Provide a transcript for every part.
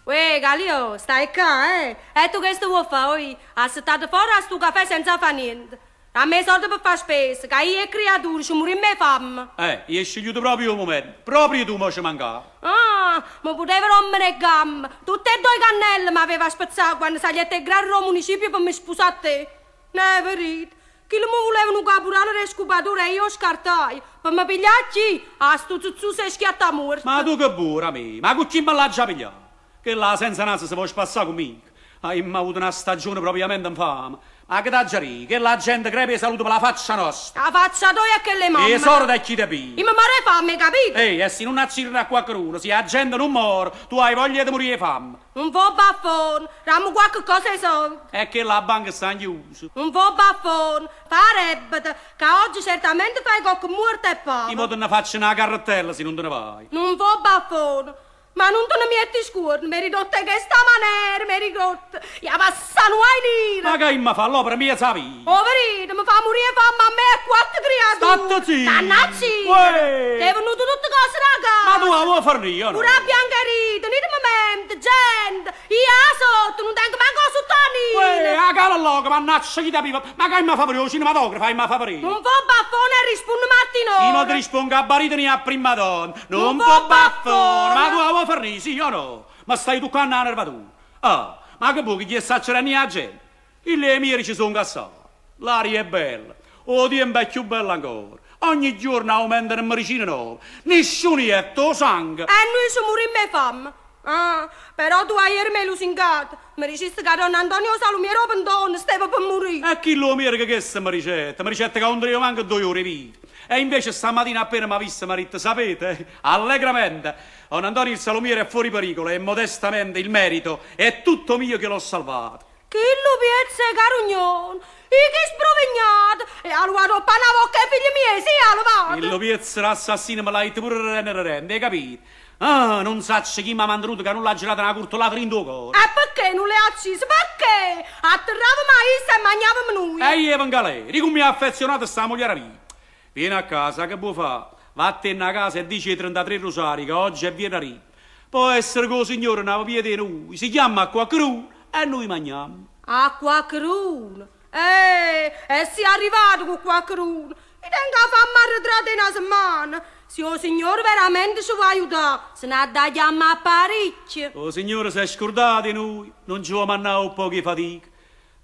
Uè, Galio, stai qua, eh? E tu che vuoi fare? Hai stato fuori a sto caffè senza fare niente. A me soldi per fare spesa, che io e creatura ci moriamo e fame. Io ho scegliuto proprio un momento. Proprio tu mi ci mancava. Ah, ma potevo rompere le gambe. Tutte e due i cannelli mi aveva spezzato quando sei integrato al municipio per mi sposare a te. Ne verite. Chi mi volevano capurare le scopature e io scartai. Per mi pigliare chi? A sto zuzzu sei schiatta morto. Ma tu che pure a me? Ma con chi me l'ha già pigliato? Che là senza naso si può spassare conmigo. Hai avuto una stagione propriamente infame. Ma che t'aggiari? Che la gente crepe e saluta per la faccia nostra. La faccia tua e che le mamme. E sorda e chi te piglia? Io mi muore fame, capito? Ehi, e se non accirri a qualcuno, se la gente non muore, tu hai voglia di morire di fame. Un po' baffone, dammi qualche cosa ai soldi. E che la banca sta in chiuso. Un po' baffone, farebbe che oggi certamente fai qualche morte e pane. Io te ne faccio una carrettella se non te ne vai. Un po' baffone. Ma non te ne metti scuro, mi ridotte che sta maniera, mi ridotte. Io passano ai lire. Ma che mi fa l'opera mia sapi? Poverino, mi fa morire fame a me e quattro creature. State zitto. Dannazzi. Uè. Sei venuto tutte cose raga. Ma tu la vuoi fare io, no? Pure a biancherito, non mi mente, gente. Io sotto, non tengo manco sotto a nina. A cala loco, mannaggia chi ti viva. Ma che mi fa per il cinematografo, mi fa per io? Non fa baffone e rispondo Martino. Io non ti rispondo a baritoni a prima donna. Non fa baffone. Ma tu la vuoi fare sì o no? Ma stai tu qua a nervatura. Ah, ma che vuoi che gli saccerani a gente? I le mie ci sono cassate. L'aria è bella. O tempo è più bella ancora. Ogni giorno aumentano medicine nuove. Nessuno è sangue. E noi siamo morendo e fame. Ah, però tu ieri me lusingato. Mi dicesti che Don Antonio Salumiero Pendone stava per morire. E chi lo mira che se mi ricetta? Mi ricetta che non manco 2 ore vita. E invece stamattina appena mi ha visto marito, sapete? Allegramente. Don Antonio il Salumiere è fuori pericolo e modestamente il merito è tutto mio che l'ho salvato. Chi lo piezza carugnon? E che sprovignato? E allora panna bocca e figli miei, sì, allora. Il piezza l'assassino me l'hai pure rende, hai capito? Ah, non sacci chi mi ha mantenuto che non l'ha girata una curtolata in tuo cuore. E perché non le ha accese? Perché? Atterrava mais e mangiavamo noi. E io Vangaleri, come mi ha affezionato sta moglie mia. Vieni a casa, che vuoi fare? Vattene a casa e dici ai 33 rosari che oggi è venerdì. Può essere che il Signore non aveva piede noi, si chiama acqua cru e noi mangiamo. Acqua cru? E si è arrivato con acqua cru. Mi tengo a fare arretrata in una settimana. Se il Signore veramente ci vuole aiutare, se ne ha da chiamare parecchio. Il Signore si è scordato di noi, non ci vuole mannare un po' di fatica.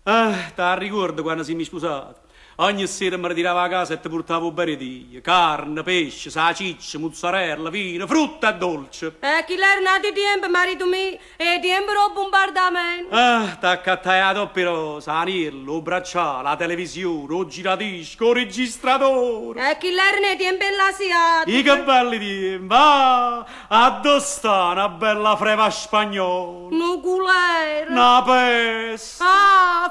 Ti ricordo quando si mi sposato. Ogni sera mi ritirava a casa e ti portavo beretiglie, carne, pesce, salsiccia, mozzarella, vino, frutta e dolce. Chi l'era nato di tempo, marito mio, e tempo del bombardamento. T'accattai la doppia rosa, l'anello, il bracciale, la televisione, il giradisco, il registratore. Chi l'era nei tempi dell'Asiatico. I che belli tempi, addosso sta una bella freva spagnola. Nuculera. Una peste.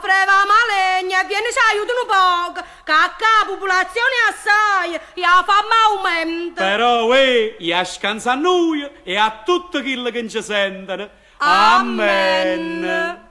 Freva malegna, vieni ci aiutano poco. Che a la popolazione assai e la fame aumenta. Però, a scansa a noi e a tutti quelli che ci sentono. Amen.